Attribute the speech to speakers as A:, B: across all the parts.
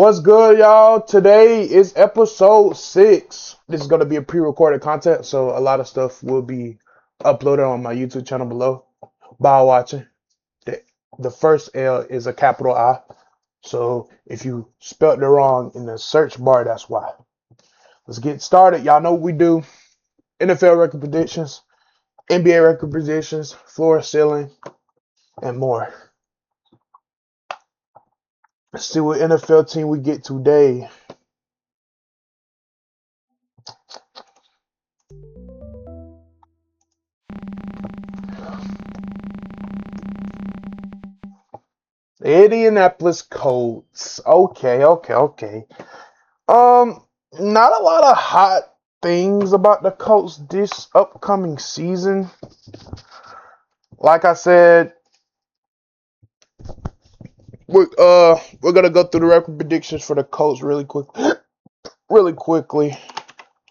A: What's good, y'all? Today is episode 6. This is going to be a pre-recorded content, so a lot of stuff will be uploaded on my YouTube channel below. By watching, the first L is a capital I, so if you spelled it wrong in the search bar, that's why. Let's get started. Y'all know what we do. NFL record predictions, NBA record predictions, floor ceiling, and more. Let's see what NFL team we get today. The Indianapolis Colts. Okay. Not a lot of hot things about the Colts this upcoming season. Like I said, we're gonna go through the record predictions for the Colts really quickly.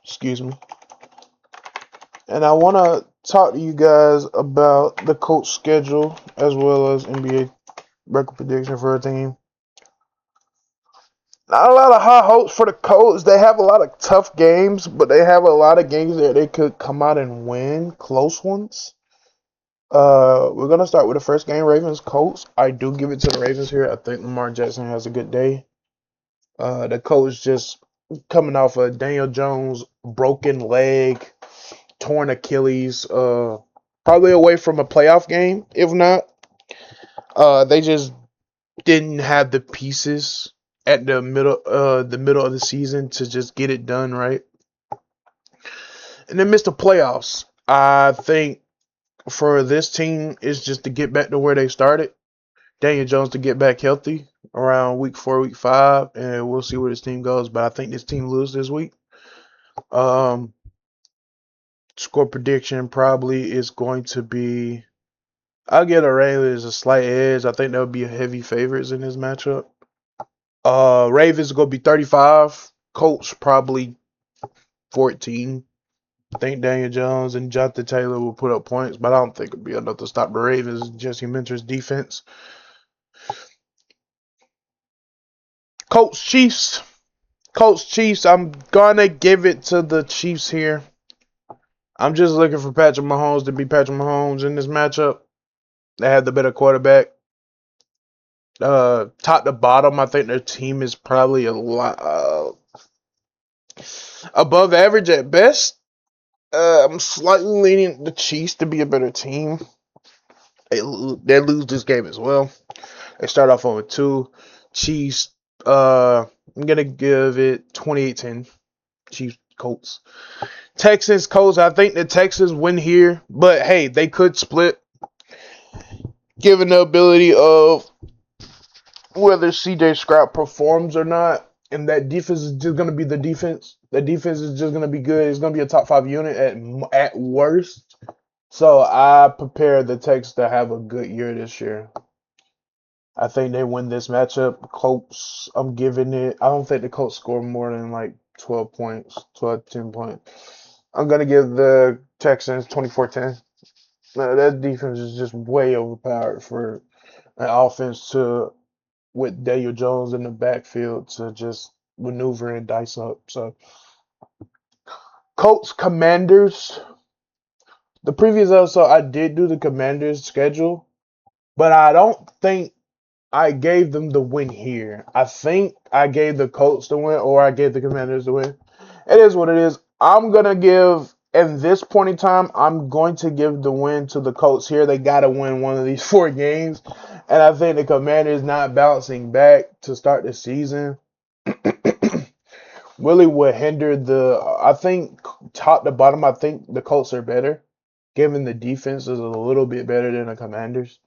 A: Excuse me. And I want to talk to you guys about the Colts schedule as well as NBA record prediction for a team. Not a lot of high hopes for the Colts. They have a lot of tough games, but they have a lot of games that they could come out and win, close ones. We're gonna start with the first game, Ravens Colts. I do give it to the Ravens here. I think Lamar Jackson has a good day. The Colts just coming off a Daniel Jones broken leg, torn Achilles, probably away from a playoff game. If not, they just didn't have the pieces at the middle of the season to just get it done right, and then missed the playoffs. I think for this team is just to get back to where they started. Daniel Jones to get back healthy around week 4, week 5, and we'll see where this team goes. But I think this team loses this week. Score prediction probably is going to be. I'll get a Ravens a slight edge. I think they'll be heavy favorites in this matchup. Ravens going to be 35. Colts probably 14. I think Daniel Jones and Jonathan Taylor will put up points, but I don't think it'll be enough to stop the Ravens. Jesse Minter's defense. Colts Chiefs. I'm gonna give it to the Chiefs here. I'm just looking for Patrick Mahomes to be Patrick Mahomes in this matchup. They have the better quarterback. Top to bottom, I think their team is probably a lot above average at best. I'm slightly leaning the Chiefs to be a better team. They lose this game as well. They start off 0-2. Chiefs, I'm going to give it 28-10. Chiefs, Colts. Texans, Colts. I think the Texans win here. But, hey, they could split. Given the ability of whether C.J. Stroud performs or not. And that defense is just going to be the defense. The defense is just going to be good. It's going to be a top 5 unit at worst. So I prepare the Texans to have a good year this year. I think they win this matchup. Colts, I'm giving it. I don't think the Colts score more than like 12 points, 10 points. I'm going to give the Texans 24-10. That defense is just way overpowered for an offense with Daniel Jones in the backfield to just maneuver and dice up. So, Colts, Commanders. The previous episode, I did do the Commanders schedule, but I don't think I gave them the win here. I think I gave the Colts the win, or I gave the Commanders the win. It is what it is. I'm going to give, at this point in time, I'm going to give the win to the Colts here. They got to win one of these 4 games. And I think the Commanders not bouncing back to start the season really would hinder I think top to bottom, I think the Colts are better. Given the defense is a little bit better than the Commanders.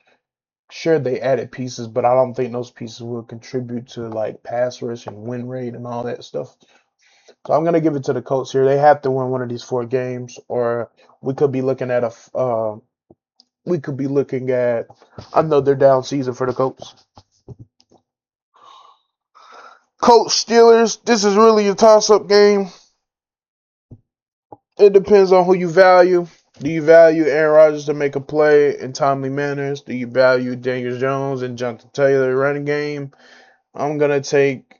A: Sure, they added pieces, but I don't think those pieces will contribute to like pass rush and win rate and all that stuff. So I'm gonna give it to the Colts here. They have to win one of these 4 games, or we could be looking at another down season for the Colts. Colts Steelers. This is really a toss-up game. It depends on who you value. Do you value Aaron Rodgers to make a play in timely manners? Do you value Daniel Jones and Jonathan Taylor running game? I'm going to take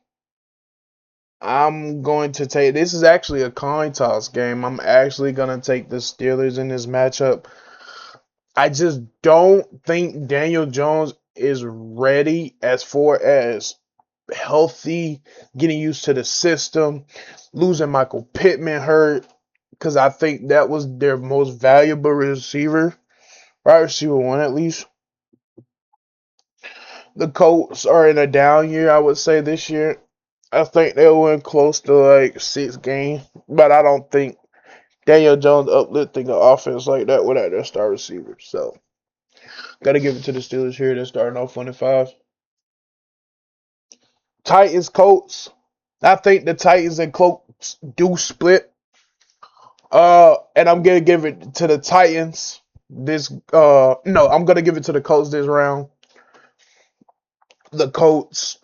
A: I'm going to take this is actually a coin toss game. I'm actually gonna take the Steelers in this matchup. I just don't think Daniel Jones is ready as far as healthy, getting used to the system, losing Michael Pittman hurt, because I think that was their most valuable receiver, right? Receiver one at least. The Colts are in a down year, I would say, this year. I think they'll win close to like 6 games, but I don't think Daniel Jones uplifting the offense like that without their star receiver. So, gotta give it to the Steelers here. They're starting off 1-5. Titans, Colts. I think the Titans and Colts do split. And I'm gonna give it to the Titans. No, I'm gonna give it to the Colts this round. The Colts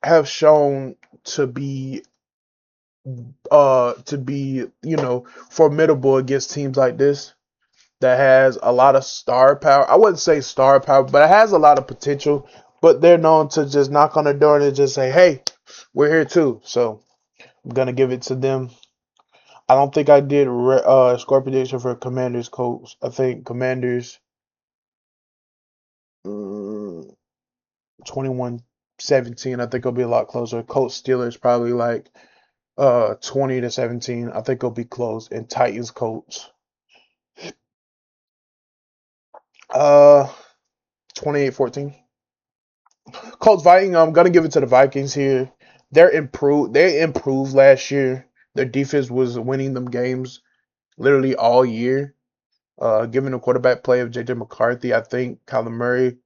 A: have shown to be formidable against teams like this that has a lot of star power. I wouldn't say star power, but it has a lot of potential. But they're known to just knock on the door and just say, "Hey, we're here too." So I'm gonna give it to them. I don't think I did score prediction for Commanders Colts. I think Commanders 21-17. I think it'll be a lot closer. Colts Steelers probably like 20-17. I think it'll be close. And Titans Colts uh 28-14. Colts Vikings. I'm gonna give it to the Vikings here. They're improved. They improved last year. Their defense was winning them games literally all year. Given the quarterback play of JJ McCarthy, I think Kyler Murray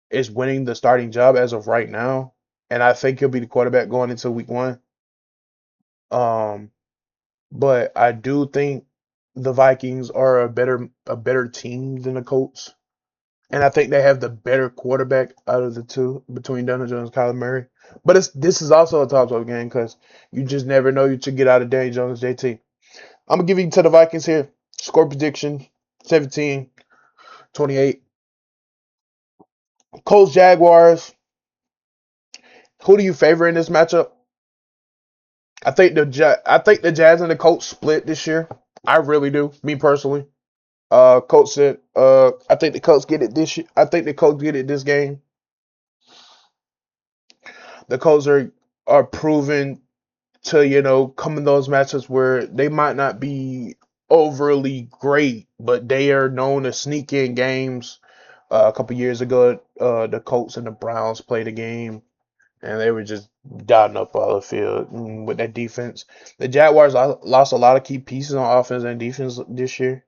A: is winning the starting job as of right now, and I think he'll be the quarterback going into Week 1. Um, but I do think the Vikings are a better team than the Colts, and I think they have the better quarterback out of the two between Daniel Jones and Kyler Murray. But this is also a top game because you just never know you should get out of Daniel Jones, JT. I'm gonna give you to the Vikings here. Score prediction 17-28. Colts Jaguars. Who do you favor in this matchup? I think the Jazz and the Colts split this year. I really do, me personally. Colts said, I think the Colts get it this year. I think the Colts get it this game. The Colts are proven to come in those matches where they might not be overly great, but they are known to sneak in games. A couple years ago, the Colts and the Browns played a game and they were just dotting up all the field with that defense. The Jaguars lost a lot of key pieces on offense and defense this year,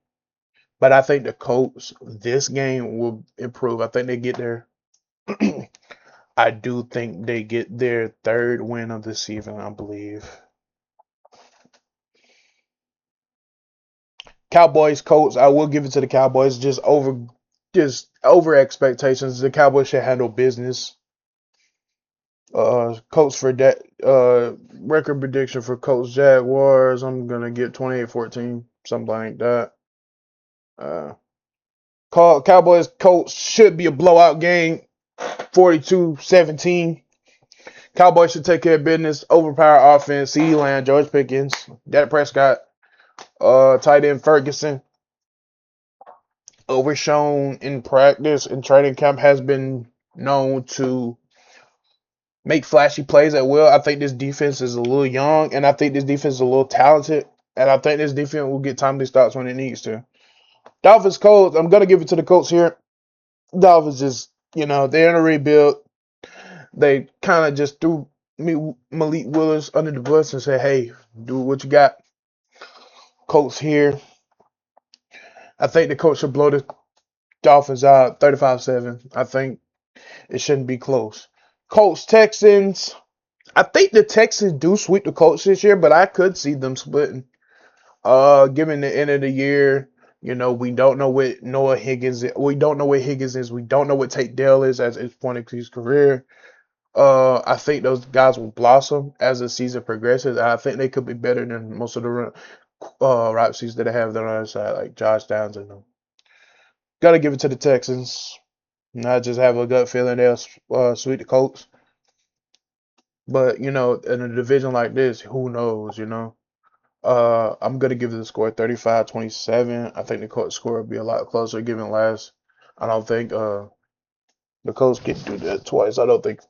A: but I think the Colts this game will improve. I think they get their. I do think they get their third win of the season. I believe. Cowboys, Colts. I will give it to the Cowboys. Just over expectations. The Cowboys should handle business. Colts for that record prediction for Colts Jaguars. I'm gonna get 28-14, something like that. Uh, Cowboys Colts should be a blowout game, 42-17. Cowboys should take care of business. Overpower offense. CeeDee Lamb, George Pickens, Dak Prescott, tight end Ferguson. Overshown in practice and training camp has been known to make flashy plays at will. I think this defense is a little young, and I think this defense is a little talented, and I think this defense will get timely starts when it needs to. Dolphins, Colts. I'm gonna give it to the Colts here. Dolphins just, they're in a rebuild. They kind of just threw Malik Willis under the bus and said, "Hey, do what you got." Colts here. I think the Colts should blow the Dolphins out 35-7. I think it shouldn't be close. Colts, Texans. I think the Texans do sweep the Colts this year, but I could see them splitting. Given the end of the year, we don't know what Noah Higgins is. We don't know what Higgins is. We don't know what Tate Dale is at his point in his career. I think those guys will blossom as the season progresses. I think they could be better than most of the right receivers that they have on the other side, like Josh Downs and them. Gotta give it to the Texans. And I just have a gut feeling they'll sweep the Colts. But in a division like this, who knows? I'm gonna give the score 35-27. I think the Colts score will be a lot closer given last. I don't think the Colts can do that twice. I don't think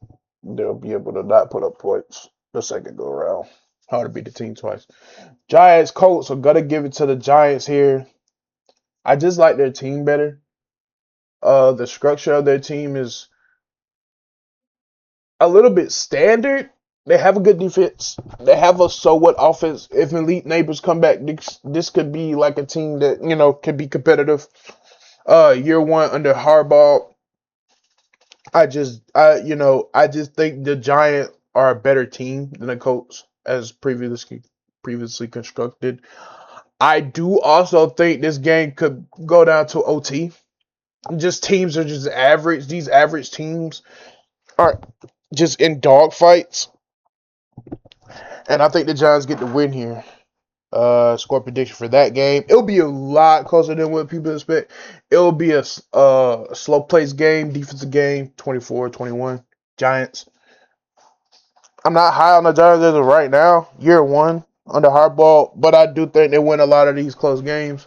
A: they'll be able to not put up points the second go around. Hard to beat the team twice. Giants, Colts, I'm gonna give it to the Giants here. I just like their team better. The structure of their team is a little bit standard. They have a good defense. They have a somewhat offense. If elite neighbors come back, this could be like a team that could be competitive. Year one under Harbaugh, I just think the Giants are a better team than the Colts as previously constructed. I do also think this game could go down to OT. Just teams are just average. These average teams are just in dogfights, and I think the Giants get the win here. Score prediction for that game. It'll be a lot closer than what people expect. It'll be a slow pace game, defensive game, 24-21. Giants. I'm not high on the Giants as of right now, year one under Harbaugh, but I do think they win a lot of these close games.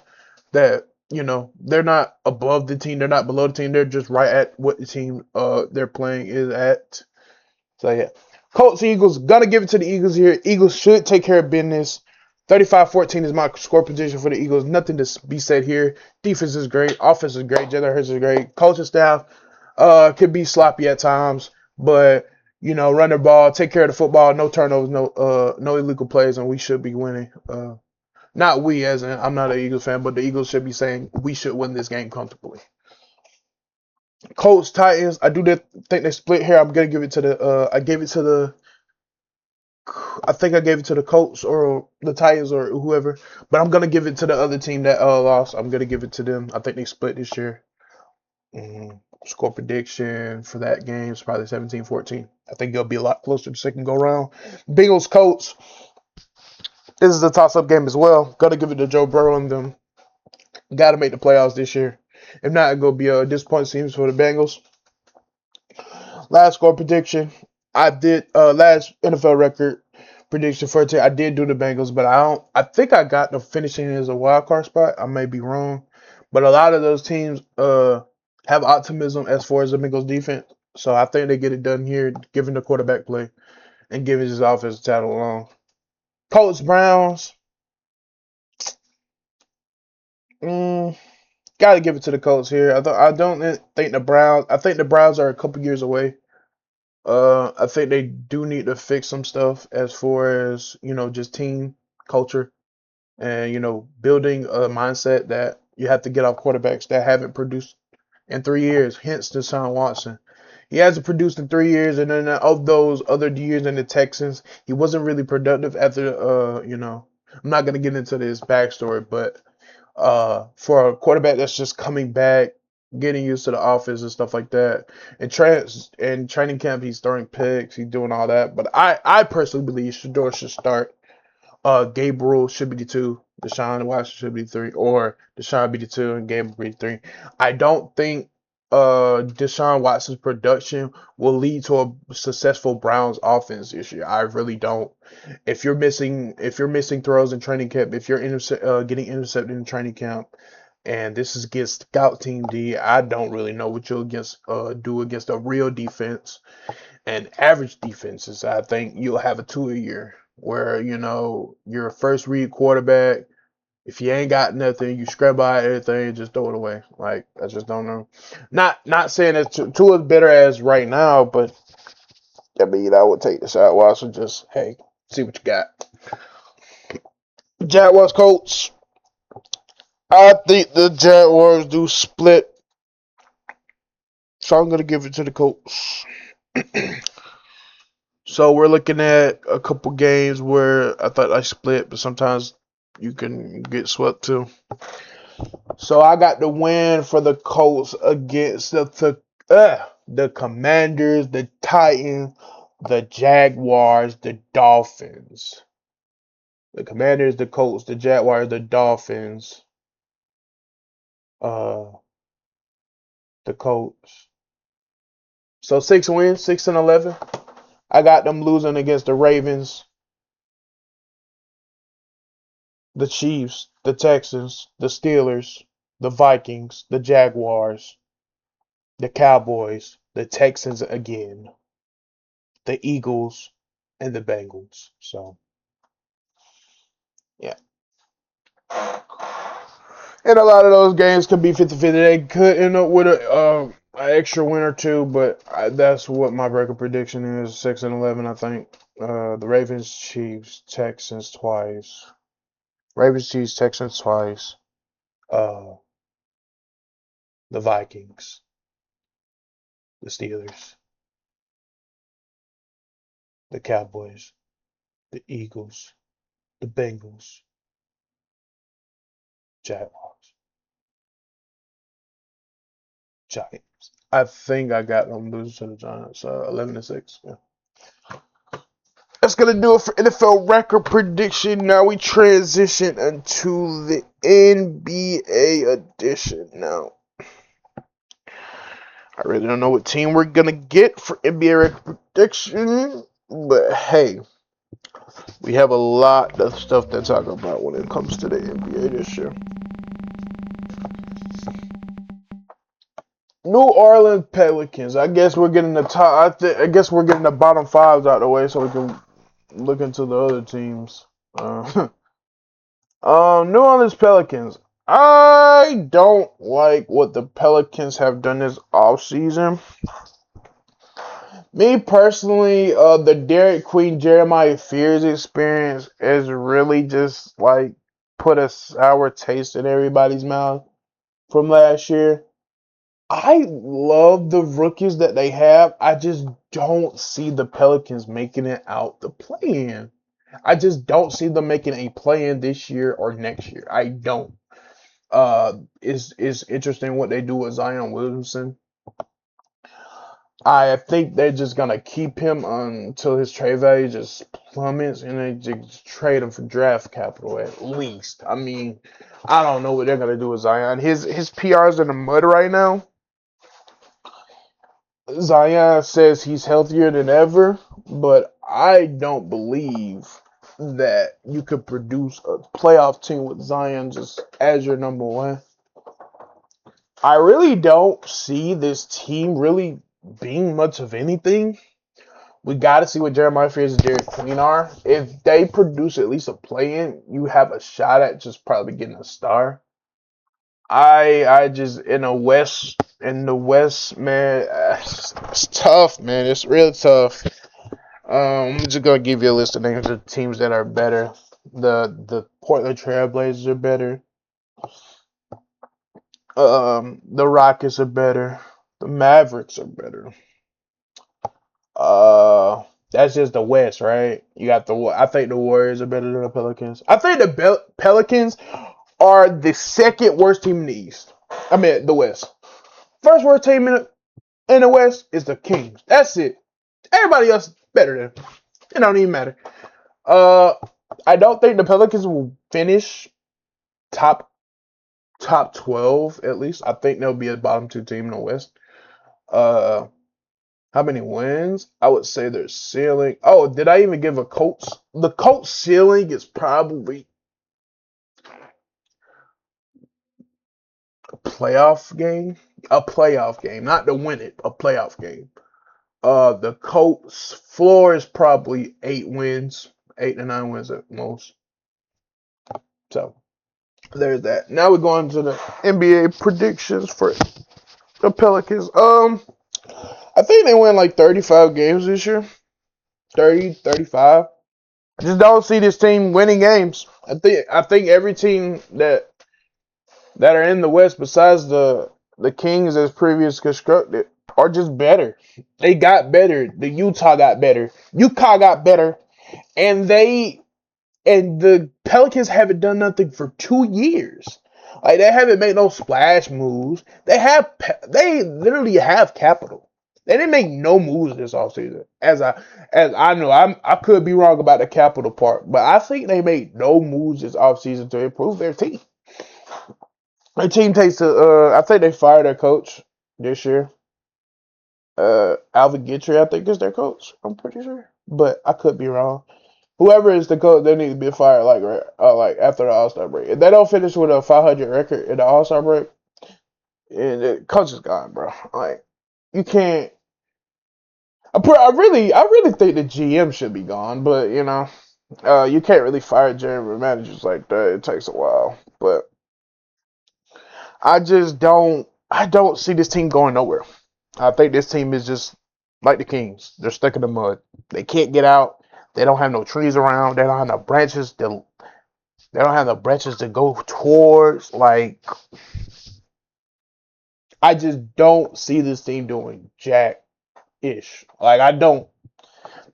A: That they're not above the team, they're not below the team, they're just right at what the team they're playing is at. So yeah. Colts, Eagles, gonna give it to the Eagles here. Eagles should take care of business. 35-14 is my score position for the Eagles. Nothing to be said here. Defense is great. Offense is great. Jalen Hurts is great. Coaching staff could be sloppy at times, but run the ball, take care of the football, no turnovers, no illegal plays, and we should be winning. Not we, as in I'm not an Eagles fan, but the Eagles should be saying we should win this game comfortably. Colts, Titans. I do think they split here. I'm gonna give it to the. I think I gave it to the Colts or the Titans or whoever, but I'm gonna give it to the other team that lost. I'm gonna give it to them. I think they split this year. Score prediction for that game is probably 17-14. I think it'll be a lot closer the second go round. Bengals, Colts. This is a toss-up game as well. Gonna give it to Joe Burrow and them. Got to make the playoffs this year. If not, it's gonna be a disappointing season for the Bengals. Last score prediction. I did last NFL record prediction for today. I did do the Bengals, but I think I got the finishing as a wild card spot. I may be wrong, but a lot of those teams have optimism as far as the Bengals defense. So I think they get it done here, given the quarterback play and giving his offense title along. Colts, Browns. Mm, Got to give it to the Colts here. I don't think the Browns. I think the Browns are a couple years away. I think they do need to fix some stuff as far as just team culture and building a mindset that you have to get off quarterbacks that haven't produced in 3 years. Hence, Deshaun Watson. He hasn't produced in 3 years, and then of those other years in the Texans, he wasn't really productive after. I'm not gonna get into this backstory, but for a quarterback that's just coming back, getting used to the offense and stuff like that. And training camp, he's throwing picks, he's doing all that. But I personally believe Shador should start. Gabriel should be the two, Deshaun Watson should be the three, or Deshaun be the two and Gabriel be the three. I don't think Deshaun Watson's production will lead to a successful Browns offense this year. I really don't. If you're missing throws in training camp, if you're getting intercepted in training camp, and this is against scout team D, I don't really know what you'll do against a real defense and average defenses. I think you'll have a 2 a year where you're a first read quarterback. If you ain't got nothing, you scrap out everything and just throw it away. Like I just don't know. Not saying that Tua's better as right now, but I mean I would take the shot. Watson, just hey, see what you got. Jaguars, Colts. I think the Jaguars do split, so I'm gonna give it to the Colts. So we're looking at a couple games where I thought I split, but sometimes you can get swept too. So I got the win for the Colts against the Commanders, the Titans, the Jaguars, the Dolphins. The Commanders, the Colts, the Jaguars, the Dolphins, uh, the Colts. So 6 wins, 6-11. I got them losing against the Ravens, the Chiefs, the Texans, the Steelers, the Vikings, the Jaguars, the Cowboys, the Texans again, the Eagles, and the Bengals. So, yeah. And a lot of those games could be 50-50. They could end up with an extra win or two, but that's what my record prediction is 6-11, I think. The Ravens, Chiefs, Texans twice. Ravens, Chiefs, Texans twice. Uh, the Vikings, the Steelers, the Cowboys, the Eagles, the Bengals, Jaguars, Giants. I think I got them losing to the Giants. 11-6. Yeah. That's gonna do it for NFL record prediction. Now we transition into the NBA edition. Now, I really don't know what team we're gonna get for NBA record prediction, but hey, we have a lot of stuff to talk about when it comes to the NBA this year. New Orleans Pelicans. I guess we're getting the top. I guess we're getting the bottom fives out of the way so we can look into the other teams. New Orleans Pelicans. I don't like what the Pelicans have done this offseason. Me personally, the Derek Queen Jeremiah Fears experience is really just like put a sour taste in everybody's mouth from last year. I love the rookies that they have. I just don't see the Pelicans making it out the play-in. I just don't see them making a play-in this year or next year. I don't. It's interesting what they do with Zion Williamson. I think they're just gonna keep him until his trade value just plummets, and they just trade him for draft capital at least. I mean, I don't know what they're gonna do with Zion. His PR's in the mud right now. Zion says he's healthier than ever, but I don't believe that you could produce a playoff team with Zion just as your number one. I really don't see this team really being much of anything. We got to see what Jeremiah Fears and Derek Queen are. If they produce at least a play-in, you have a shot at just probably getting a star. I just in the West, man, it's tough, man. It's real tough. I'm just gonna give you a list of names of teams that are better. The Portland Trailblazers are better. The Rockets are better. The Mavericks are better. That's just the West, right? You got I think the Warriors are better than the Pelicans. I think the Pelicans are the second worst team in the East. I mean, the West. First worst team in the West is the Kings. That's it. Everybody else is better than them. It don't even matter. Uh, I don't think the Pelicans will finish top 12 at least. I think they'll be a bottom two team in the West. Uh, how many wins? I would say their ceiling. Oh, did I even give a Colts? The Colts ceiling is probably a playoff game. A playoff game, not to win it. A playoff game. The Colts floor is probably 8 wins, 8 to 9 wins at most. So there's that. Now we're going to the NBA predictions for the Pelicans. I think they win like 35 games this year. 30, 35. I just don't see this team winning games. I think every team that are in the West besides the Kings as previous constructed are just better. They got better. The Utah got better. Utah got better. And the Pelicans haven't done nothing for 2 years. Like they haven't made no splash moves. They literally have capital. They didn't make no moves this offseason. As I know, I could be wrong about the capital part, but I think they made no moves this offseason to improve their team. Their team I think they fired their coach this year. Alvin Gentry, I think, is their coach. I'm pretty sure, but I could be wrong. Whoever is the coach, they need to be fired like after the All-Star break. If they don't finish with a 500 record in the All-Star break, and the coach is gone, bro. Like you can't. I really think the GM should be gone, but you can't really fire general managers like that. It takes a while, but I just don't. I don't see this team going nowhere. I think this team is just like the Kings. They're stuck in the mud. They can't get out. They don't have no trees around. They don't have no branches. They don't have no branches to go towards. Like I just don't see this team doing jack ish. Like I don't.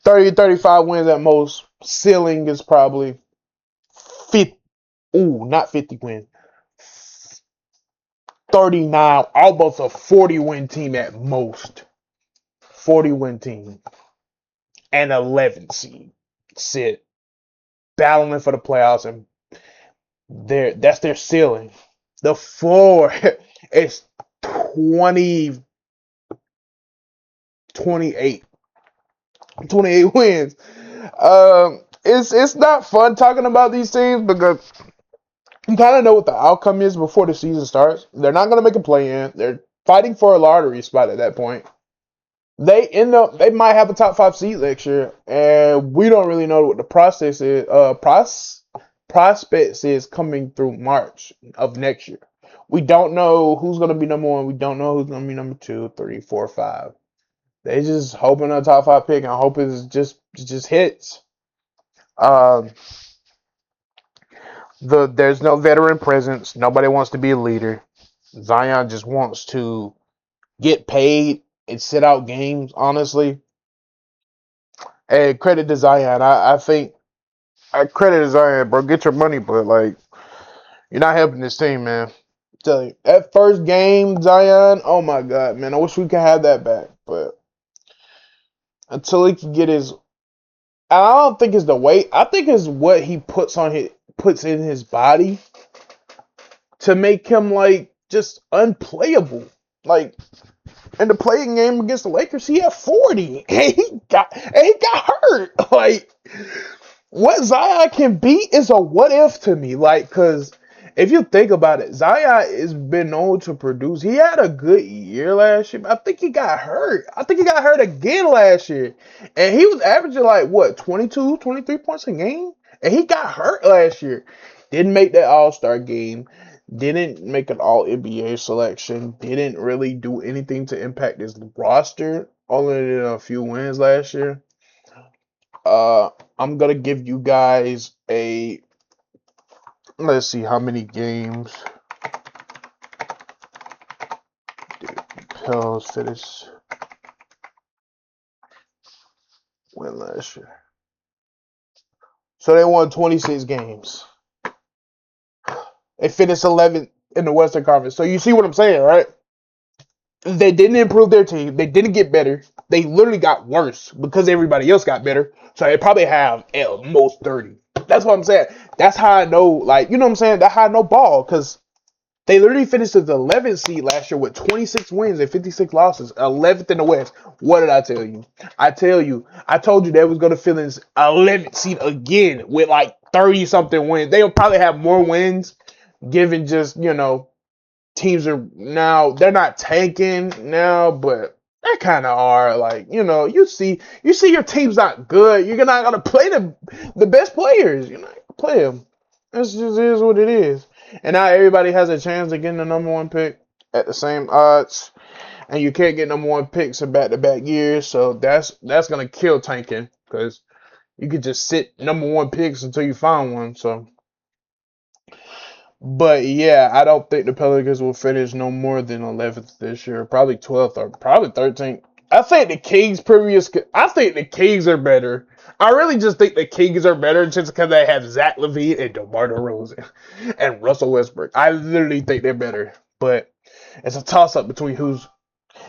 A: 30, 35 wins at most. Ceiling is probably 50. Ooh, not 50 wins. 39, almost a 40 win team at most. 40 win team. And 11 seed. Sit. Battling for the playoffs, and that's their ceiling. The floor is 20, 28. 28 wins. It's not fun talking about these teams because you kind of know what the outcome is before the season starts. They're not going to make a play-in. They're fighting for a lottery spot at that point. They might have a top 5 seed next year, and we don't really know what the process is. Prospects is coming through March of next year. We don't know who's going to be number 1. We don't know who's going to be number 2, 3, 4, 5. They just hoping a top 5 pick and hope it just hits. There's no veteran presence. Nobody wants to be a leader. Zion just wants to get paid and sit out games, honestly. And credit to Zion. I think I credit to Zion, bro. Get your money, but like you're not helping this team, man. Tell you. That first game, Zion, oh my god, man. I wish we could have that back. But until he can get his I don't think it's the weight. I think it's what he puts in his body to make him like just unplayable. Like in the playing game against the Lakers, he had 40 and he got hurt. Like what Zion can be is a what if to me. Like, cause if you think about it, Zion has been known to produce. He had a good year last year. But I think he got hurt. I think he got hurt again last year. And he was averaging like what, 22, 23 points a game? And he got hurt last year. Didn't make that All-Star game. Didn't make an All NBA selection. Didn't really do anything to impact his roster. Only did a few wins last year. I'm gonna give you guys a. Let's see how many games did Pels finish win last year. So they won 26 games. They finished 11th in the Western Conference. So you see what I'm saying, right? They didn't improve their team. They didn't get better. They literally got worse because everybody else got better. So they probably have at most 30. That's what I'm saying. That's how I know, like, you know what I'm saying? That's how I know ball, because they literally finished as the 11th seed last year with 26 wins and 56 losses, 11th in the West. What did I tell you? I told you they was going to finish 11th seed again with like 30-something wins. They'll probably have more wins given just, teams are now, they're not tanking now, but they kind of are. Like, you see your team's not good. You're not gonna play the best players. You're not gonna play them. This just is what it is. And now everybody has a chance of getting the number 1 pick at the same odds, and you can't get number 1 picks in back-to-back years. So that's gonna kill tanking, because you could just sit number 1 picks until you find one. So. But yeah, I don't think the Pelicans will finish no more than 11th this year. Probably 12th or probably 13th. I think the Kings are better. I really just think the Kings are better just because they have Zach LaVine and DeMar DeRozan and Russell Westbrook. I literally think they're better. But it's a toss-up between who's.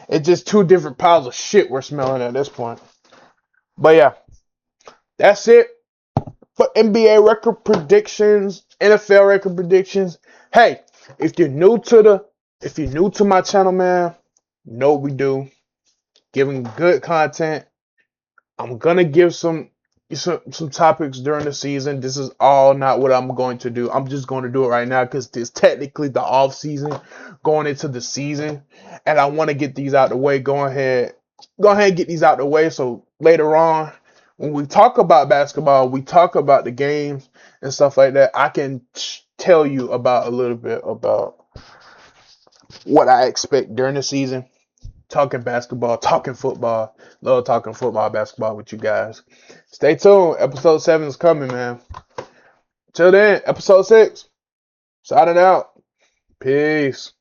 A: It's just two different piles of shit we're smelling at this point. But yeah, that's it for NBA record predictions, NFL record predictions. Hey, if you're new to my channel, man, know what we do. giving good content. I'm gonna give some topics during the season. This is all not what I'm going to do. I'm just going to do it right now because it's technically the off season going into the season, and I want to get these out the way. Go ahead and get these out the way. So later on, when we talk about basketball, we talk about the games and stuff like that. I can tell you about a little bit about what I expect during the season. Talking basketball, talking football. Love talking football, basketball with you guys. Stay tuned. Episode 7 is coming, man. Till then, episode 6. Signing out. Peace.